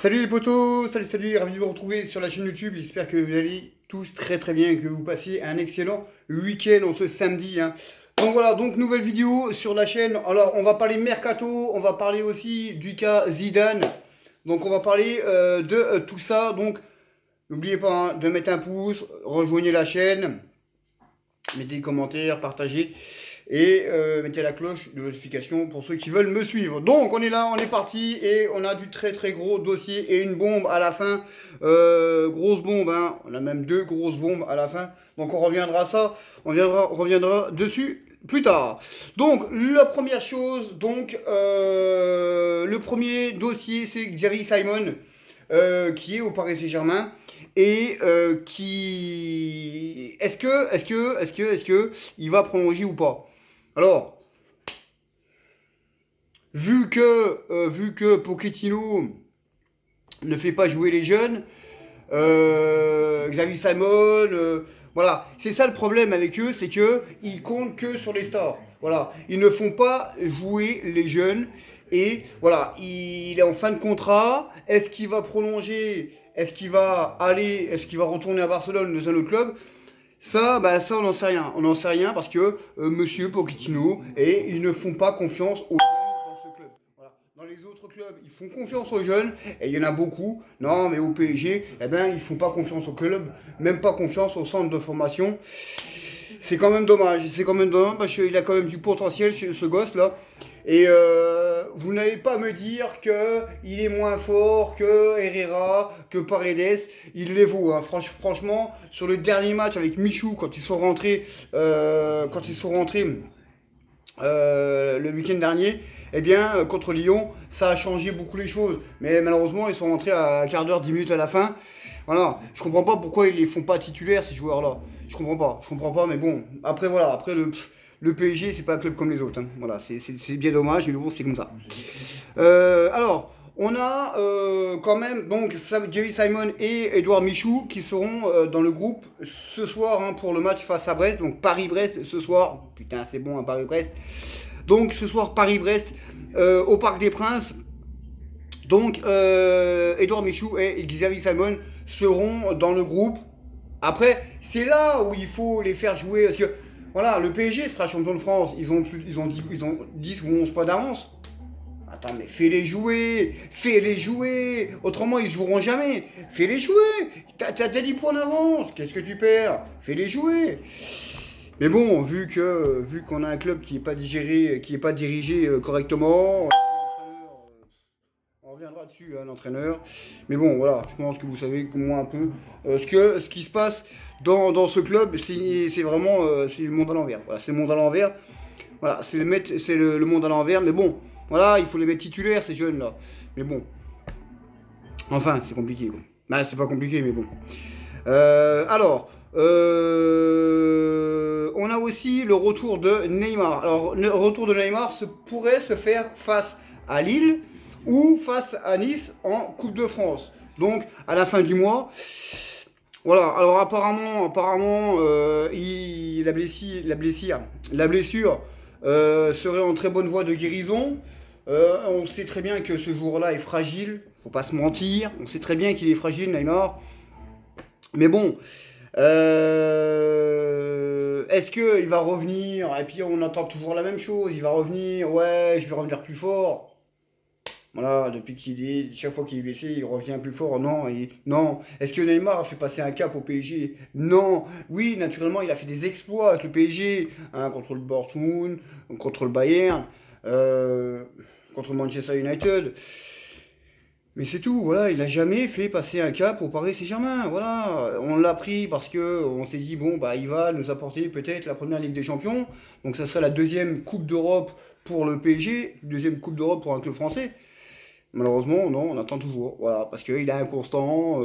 Salut les potos, salut, ravi de vous retrouver sur la chaîne YouTube. J'espère que vous allez tous très très bien et que vous passiez un excellent week-end en ce samedi, hein. Donc voilà, donc nouvelle vidéo sur la chaîne. Alors on va parler mercato, on va parler aussi du cas Zidane. Donc on va parler de tout ça. Donc n'oubliez pas hein, de mettre un pouce, rejoignez la chaîne, mettez des commentaires, partagez. Et mettez la cloche de notification pour ceux qui veulent me suivre. Donc on est là, on est parti et on a du très très gros dossier et une bombe à la fin. Grosse bombe, hein. On a même deux grosses bombes à la fin. Donc on reviendra à ça, reviendra dessus plus tard. Donc la première chose, donc le premier dossier c'est Xavi Simon qui est au Paris Saint-Germain et qui est-ce que il va prolonger ou pas? Alors, vu que Pochettino ne fait pas jouer les jeunes, Xavi Simon, voilà, c'est ça le problème avec eux, c'est que ils comptent que sur les stars. Voilà, ils ne font pas jouer les jeunes et voilà, il est en fin de contrat. Est-ce qu'il va prolonger? Est-ce qu'il va retourner à Barcelone ou dans un autre club? Ça, on n'en sait rien. On n'en sait rien parce que Monsieur Pochettino et ils ne font pas confiance aux jeunes dans ce club. Voilà. Dans les autres clubs, ils font confiance aux jeunes et il y en a beaucoup. Non, mais au PSG, eh ben, ils font pas confiance au club, même pas confiance au centre de formation. C'est quand même dommage. C'est quand même dommage parce qu'il a quand même du potentiel chez ce gosse là. Et vous n'allez pas me dire qu'il est moins fort que Herrera, que Paredes. Il les vaut. Hein. Franchement, sur le dernier match avec Michou, quand ils sont rentrés, le week-end dernier, eh bien, contre Lyon, ça a changé beaucoup les choses. Mais malheureusement, ils sont rentrés à un quart d'heure, 10 minutes à la fin. Voilà, je comprends pas pourquoi ils les font pas titulaires ces joueurs-là. Je comprends pas, mais bon. Après voilà, après le PSG c'est pas un club comme les autres. Hein. Voilà, c'est bien dommage, mais bon c'est comme ça. Alors, on a quand même donc Jerry Simon et Edouard Michou qui seront dans le groupe ce soir hein, pour le match face à Brest. Donc Paris-Brest ce soir. Putain c'est bon, hein, Paris-Brest. Donc ce soir Paris-Brest au Parc des Princes. Donc, Edouard Michou et Xavi Simon seront dans le groupe. Après, c'est là où il faut les faire jouer. Parce que, voilà, le PSG sera champion de France. Ils ont 10 ou 11 points d'avance. Attends, mais fais-les jouer. Fais-les jouer. Autrement, ils joueront jamais. Fais-les jouer. T'as 10 points d'avance. Qu'est-ce que tu perds? Fais-les jouer. Mais bon, vu qu'on a un club qui n'est pas digéré, qui n'est pas dirigé correctement. On reviendra dessus, hein, l'entraîneur. Mais bon, voilà, je pense que vous savez comme moi un peu ce qui se passe dans ce club, c'est vraiment c'est le monde à l'envers. Voilà, c'est le monde à l'envers. Voilà, le monde à l'envers. Mais bon, voilà, il faut les mettre titulaires, ces jeunes-là. Mais bon, enfin, c'est compliqué. Quoi. Bah, c'est pas compliqué, mais bon. Alors, on a aussi le retour de Neymar. Alors, le retour de Neymar pourrait se faire face à Lille ou face à Nice en Coupe de France. Donc à la fin du mois. Voilà, alors apparemment la blessure serait en très bonne voie de guérison. On sait très bien que ce joueur-là est fragile, faut pas se mentir. On sait très bien qu'il est fragile, Neymar. Mais bon, est-ce qu'il va revenir? Et puis on entend toujours la même chose, il va revenir, ouais, je vais revenir plus fort. Voilà, chaque fois qu'il est blessé, il revient plus fort. Non, non. Est-ce que Neymar a fait passer un cap au PSG? Non. Oui, naturellement, il a fait des exploits avec le PSG, hein, contre le Dortmund, contre le Bayern, contre Manchester United. Mais c'est tout, voilà, il n'a jamais fait passer un cap au Paris Saint-Germain. Voilà, on l'a pris parce que on s'est dit bon bah il va nous apporter peut-être la première Ligue des Champions. Donc ça serait la deuxième Coupe d'Europe pour le PSG, deuxième Coupe d'Europe pour un club français. Malheureusement, non, on attend toujours. Voilà, parce qu'il est inconstant,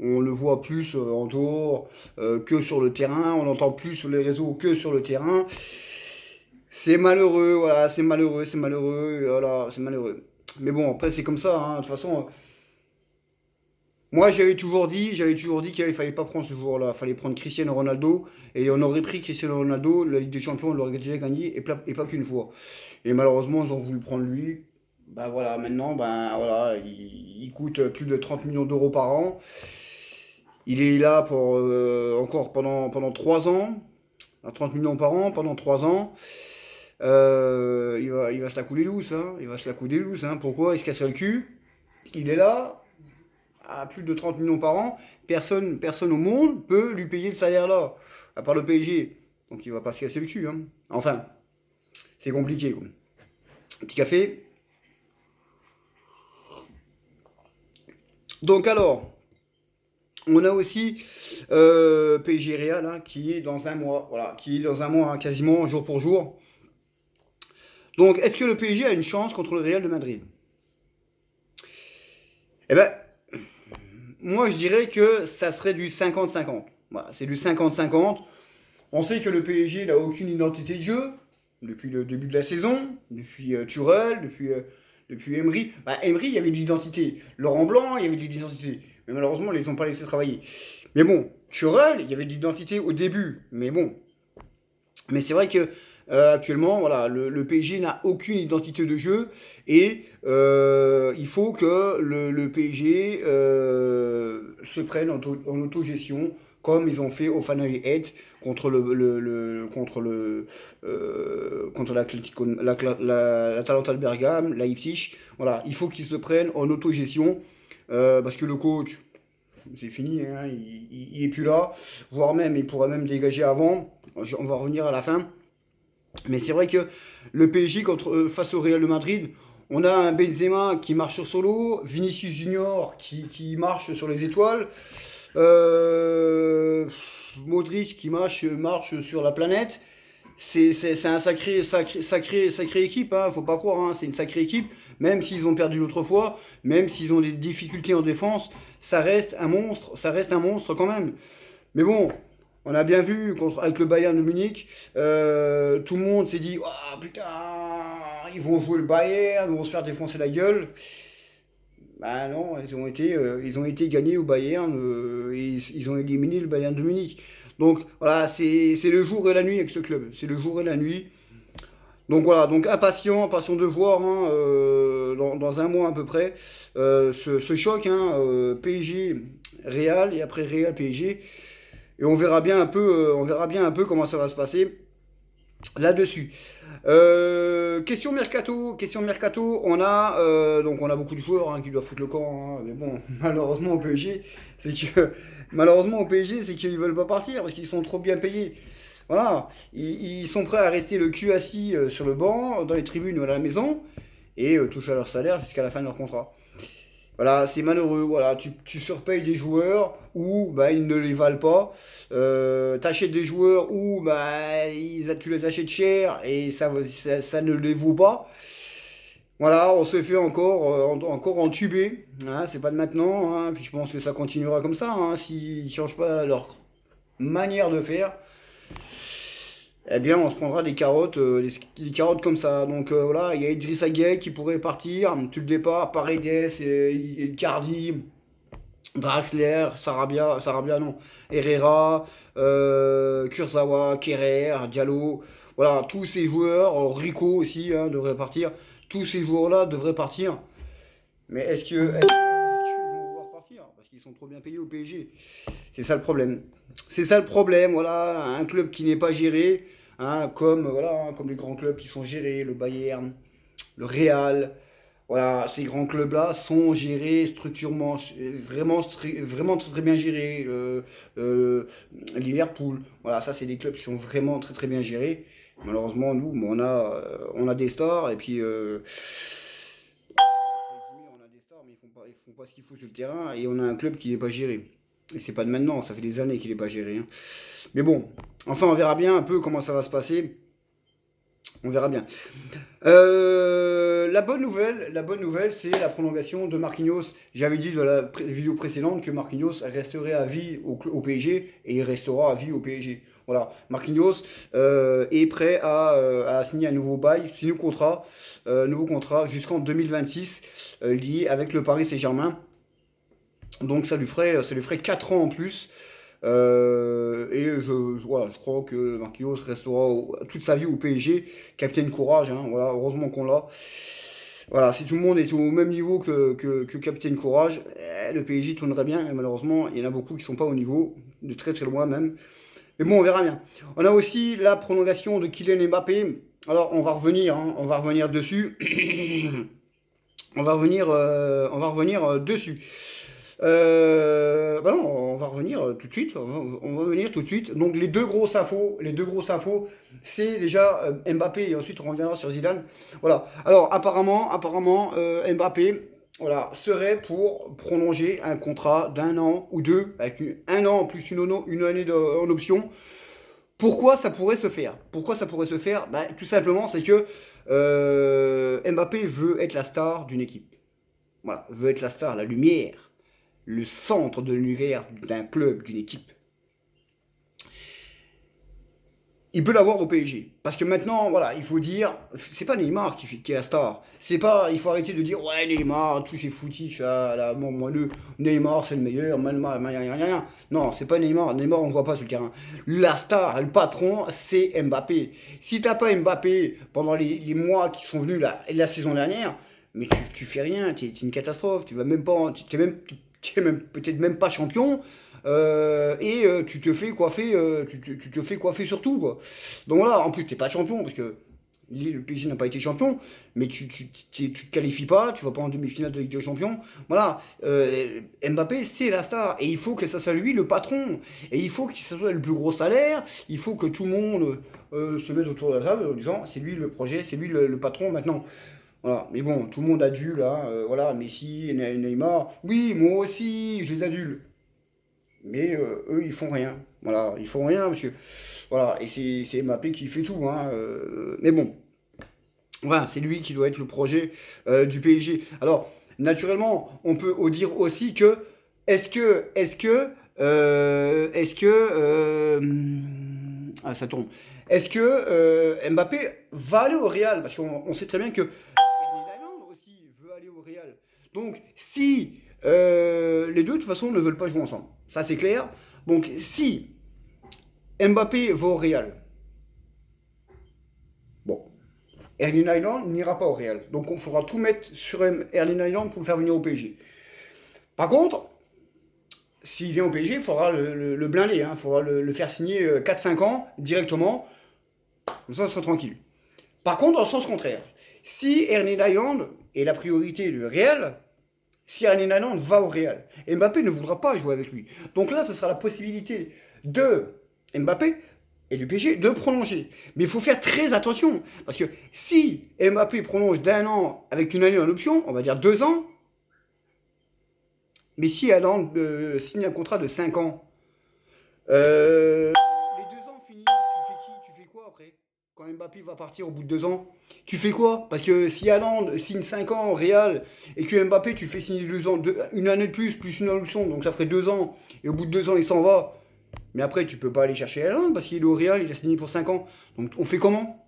on le voit plus en dehors que sur le terrain, on l'entend plus sur les réseaux que sur le terrain. C'est malheureux, voilà, c'est malheureux, voilà, c'est malheureux. Mais bon, après c'est comme ça, hein, de toute façon. Moi j'avais toujours dit qu'il fallait pas prendre ce joueur-là, il fallait prendre Cristiano Ronaldo, et on aurait pris Cristiano Ronaldo, la Ligue des Champions, on l'aurait déjà gagné, et pas qu'une fois. Et malheureusement, ils ont voulu prendre lui. bah voilà, maintenant, ben voilà, il coûte plus de 30 millions d'euros par an. Il est là pour encore pendant 3 ans, à 30 millions par an pendant 3 ans. Il va se la couler douce, hein. Il va se la couler douce, hein. Pourquoi il se casse le cul? Il est là, à plus de 30 millions par an. Personne au monde peut lui payer le salaire là, à part le PSG. Donc il va pas se casser le cul, hein. Enfin, c'est compliqué, quoi. Petit café. Donc alors, on a aussi PSG Real, hein, qui est dans un mois, voilà, qui est dans un mois, hein, quasiment jour pour jour. Donc, est-ce que le PSG a une chance contre le Real de Madrid? Eh ben, moi je dirais que ça serait du 50-50. Voilà, c'est du 50-50. On sait que le PSG n'a aucune identité de jeu depuis le début de la saison, depuis Tuchel, depuis Emery. Bah, Emery, il y avait de l'identité. Laurent Blanc, il y avait de l'identité. Mais malheureusement, ils les ont pas laissé travailler. Mais bon, Tuchel, il y avait de l'identité au début. Mais bon, mais c'est vrai que actuellement, voilà, le PSG n'a aucune identité de jeu et il faut que le PSG se prenne en autogestion comme ils ont fait au Final 8 contre contre l'Atalanta de Bergame, Leipzig. Voilà, il faut qu'ils se prennent en autogestion parce que le coach, c'est fini, hein, il est plus là, voire même il pourrait même dégager avant. On va revenir à la fin. Mais c'est vrai que le PSG face au Real de Madrid, on a un Benzema qui marche sur solo, Vinicius Junior qui marche sur les étoiles, euh, Modric qui marche sur la planète. C'est un sacré équipe, hein, faut pas croire, hein, c'est une sacrée équipe. Même s'ils ont perdu l'autre fois, même s'ils ont des difficultés en défense, ça reste un monstre quand même. Mais bon, on a bien vu avec le Bayern de Munich, tout le monde s'est dit, ah putain, ils vont jouer le Bayern, ils vont se faire défoncer la gueule. Bah non, ils ont été gagnés au Bayern, et ils ont éliminé le Bayern de Munich. Donc voilà, c'est le jour et la nuit avec ce club. C'est le jour et la nuit. Donc voilà, donc impatient de voir, hein, dans un mois à peu près ce choc, hein, PSG Real et après Real PSG. Et on verra bien un peu comment ça va se passer là-dessus. Question mercato, on a beaucoup de joueurs, hein, qui doivent foutre le camp, hein, mais bon, c'est que malheureusement au PSG, c'est qu'ils veulent pas partir parce qu'ils sont trop bien payés. Voilà, ils sont prêts à rester le cul assis sur le banc, dans les tribunes ou à la maison, et toucher à leur salaire jusqu'à la fin de leur contrat. Voilà, c'est malheureux. Voilà, tu surpayes des joueurs ou bah, ils ne les valent pas. T'achètes des joueurs ou bah, tu les achètes cher et ça ne les vaut pas. Voilà, on se fait encore entuber, hein, c'est pas de maintenant, hein, puis je pense que ça continuera comme ça, hein, s'ils ne changent pas leur manière de faire, eh bien on se prendra des carottes, des carottes comme ça. Donc voilà, il y a Idrissa Gueye qui pourrait partir, tu le départ, Paredes, Icardi, Draxler, Sarabia non, Herrera, Kurzawa, Kerrer, Diallo, voilà, tous ces joueurs, Rico aussi, hein, devrait partir, tous ces joueurs-là devraient partir. Mais est-ce qu'ils vont vouloir partir? Parce qu'ils sont trop bien payés au PSG. C'est ça le problème. C'est ça le problème, voilà, un club qui n'est pas géré, hein, voilà, hein, comme les grands clubs qui sont gérés, le Bayern, le Real, voilà, ces grands clubs-là sont gérés structurellement, vraiment très, très bien gérés. Liverpool, voilà, ça c'est des clubs qui sont vraiment très très bien gérés. Malheureusement, nous, bon, on a des stars et puis on a des stars, mais ils font pas ce qu'il faut sur le terrain et on a un club qui n'est pas géré. Et c'est pas de maintenant, ça fait des années qu'il n'est pas géré, hein. Mais bon, enfin, on verra bien un peu comment ça va se passer. On verra bien. La bonne nouvelle, c'est la prolongation de Marquinhos. J'avais dit dans la vidéo précédente que Marquinhos resterait à vie au PSG et il restera à vie au PSG. Voilà, Marquinhos est prêt à signer un nouveau bail, nouveau contrat jusqu'en 2026 lié avec le Paris Saint-Germain. Donc ça lui ferait 4 ans en plus. Voilà, je crois que Marquinhos restera toute sa vie au PSG. Capitaine courage, hein, voilà, heureusement qu'on l'a. Voilà, si tout le monde est au même niveau que Capitaine Courage, le PSG tournerait bien, et malheureusement, il y en a beaucoup qui sont pas au niveau, de très très loin même. Mais bon, on verra bien. On a aussi la prolongation de Kylian Mbappé. Alors, on va revenir, hein, on va revenir dessus. On va revenir dessus. Bah non, on va revenir tout de suite. On va revenir tout de suite. Donc les deux grosses infos, c'est déjà Mbappé et ensuite on reviendra sur Zidane. Voilà. Alors apparemment, Mbappé, voilà, serait pour prolonger un contrat d'un an ou deux, avec un an plus une année en option. Pourquoi ça pourrait se faire? Pourquoi ça pourrait se faire? Bah, tout simplement, c'est que Mbappé veut être la star d'une équipe. Voilà, veut être la star, la lumière, le centre de l'univers d'un club, d'une équipe. Il peut l'avoir au PSG. Parce que maintenant, voilà, il faut dire, c'est pas Neymar qui est la star. C'est pas, il faut arrêter de dire, ouais, Neymar, tous ces foutis, ça, là, bon, moi, Neymar, c'est le meilleur, rien. Non, c'est pas Neymar. Neymar, on ne voit pas sur le terrain. La star, le patron, c'est Mbappé. Si t'as pas Mbappé pendant les mois qui sont venus la saison dernière, mais tu fais rien, t'es une catastrophe. Tu vas même pas, t'es même peut-être même pas champion. Tu te fais coiffer, tu te fais coiffer surtout, quoi. Donc voilà, en plus t'es pas champion parce que le PSG n'a pas été champion, mais tu te qualifies pas, tu vas pas en demi-finale de Ligue des Champions. Voilà, Mbappé c'est la star et il faut que ça soit lui le patron et il faut que ça soit le plus gros salaire. Il faut que tout le monde se mette autour de la table en disant c'est lui le projet, c'est lui le patron maintenant. Voilà, mais bon, tout le monde adule, hein, voilà, Messi, Neymar, oui, moi aussi, je les adule. Mais eux, ils font rien. Voilà, ils font rien parce que. Voilà, et c'est Mbappé qui fait tout. Hein, mais bon, voilà, c'est lui qui doit être le projet du PSG. Alors, naturellement, on peut dire aussi que. Ah, ça tourne. Est-ce que Mbappé va aller au Real? Parce qu'on sait très bien que Erling Haaland aussi veut aller au Real. Donc, si les deux, de toute façon, ne veulent pas jouer ensemble. Ça, c'est clair. Donc, si Mbappé va au Real, bon, Erling Haaland n'ira pas au Real. Donc, on faudra tout mettre sur Erling Haaland pour le faire venir au PSG. Par contre, s'il vient au PSG, il faudra le blinder. Il faudra le faire signer 4-5 ans directement. Comme ça sera tranquille. Par contre, dans le sens contraire, si Erling Haaland est la priorité du Real, si Erling Haaland va au Real, Mbappé ne voudra pas jouer avec lui. Donc là, ce sera la possibilité de Mbappé et du PSG de prolonger. Mais il faut faire très attention, parce que si Mbappé prolonge d'un an avec une année en option, on va dire 2 ans, mais si Haaland signe un contrat de 5 ans, les 2 ans finis, tu fais qui? Tu fais quoi après? Quand Mbappé va partir au bout de 2 ans, tu fais quoi? Parce que si Haaland signe 5 ans au Real et que Mbappé tu le fais signer 2 ans, une année de plus une option, donc ça ferait 2 ans, et au bout de 2 ans il s'en va. Mais après tu peux pas aller chercher Haaland parce qu'il est au Real, il a signé pour 5 ans. Donc on fait comment?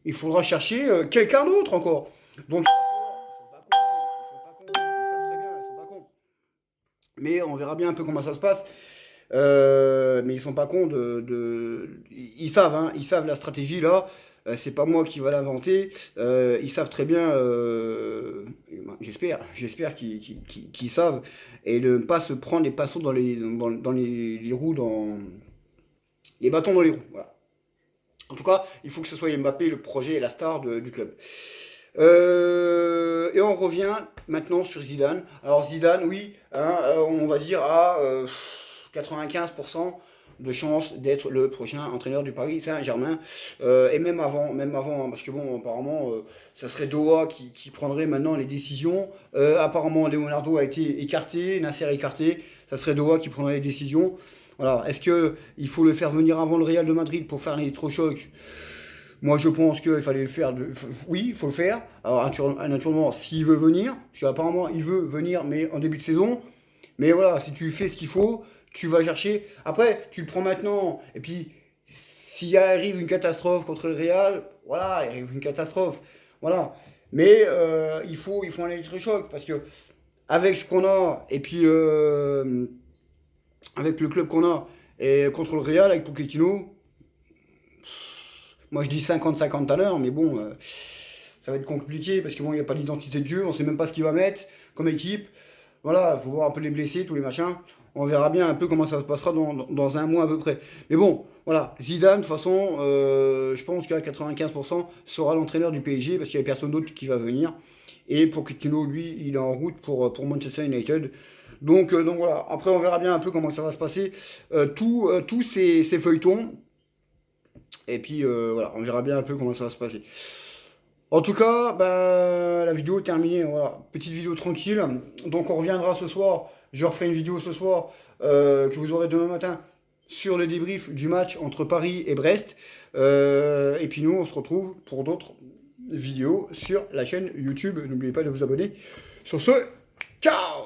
Il faudra chercher quelqu'un d'autre encore. Donc ils sont pas cons, ils savent très bien, ils sont pas cons. Mais on verra bien un peu comment ça se passe. Mais ils sont pas cons ils savent, hein, ils savent la stratégie là. C'est pas moi qui va l'inventer. Ils savent très bien. J'espère qu'ils savent et ne pas se prendre les pinceaux dans les roues, dans les bâtons dans les roues. Voilà. En tout cas, il faut que ce soit Mbappé le projet et la star du club. Et on revient maintenant sur Zidane. Alors Zidane, oui, hein, on va dire à 95% de chance d'être le prochain entraîneur du Paris Saint-Germain. Et même avant, hein, parce que bon, apparemment, ça serait Doha qui prendrait maintenant les décisions. Apparemment, Leonardo a été écarté, Nasser écarté. Ça serait Doha qui prendrait les décisions. Voilà. Est-ce qu'il faut le faire venir avant le Real de Madrid pour faire l'électrochoc? Moi, je pense qu'il fallait le faire. Oui, il faut le faire. Alors, naturellement, s'il veut venir, parce qu'apparemment, il veut venir, mais en début de saison. Mais voilà, si tu fais ce qu'il faut, tu vas chercher. Après, tu le prends maintenant. Et puis, s'il arrive une catastrophe contre le Real, voilà, il arrive une catastrophe. Voilà. Mais il faut un électrochoc. Parce que, avec ce qu'on a, et puis, avec le club qu'on a, et contre le Real, avec Pochettino. Moi je dis 50-50 à l'heure, mais bon, ça va être compliqué parce que bon, il n'y a pas d'identité de jeu, on sait même pas ce qu'il va mettre comme équipe. Voilà, il faut voir un peu les blessés, tous les machins. On verra bien un peu comment ça se passera dans un mois à peu près. Mais bon, voilà, Zidane, de toute façon, je pense qu'à 95% sera l'entraîneur du PSG parce qu'il n'y a personne d'autre qui va venir. Et Pochettino, lui, il est en route pour Manchester United. Donc voilà, après on verra bien un peu comment ça va se passer. Tous ces feuilletons. Et puis voilà, on verra bien un peu comment ça va se passer. En tout cas, ben, la vidéo est terminée. Voilà, petite vidéo tranquille. Donc on reviendra ce soir. Je refais une vidéo ce soir que vous aurez demain matin sur le débrief du match entre Paris et Brest. Et puis nous, on se retrouve pour d'autres vidéos sur la chaîne YouTube. N'oubliez pas de vous abonner. Sur ce, ciao!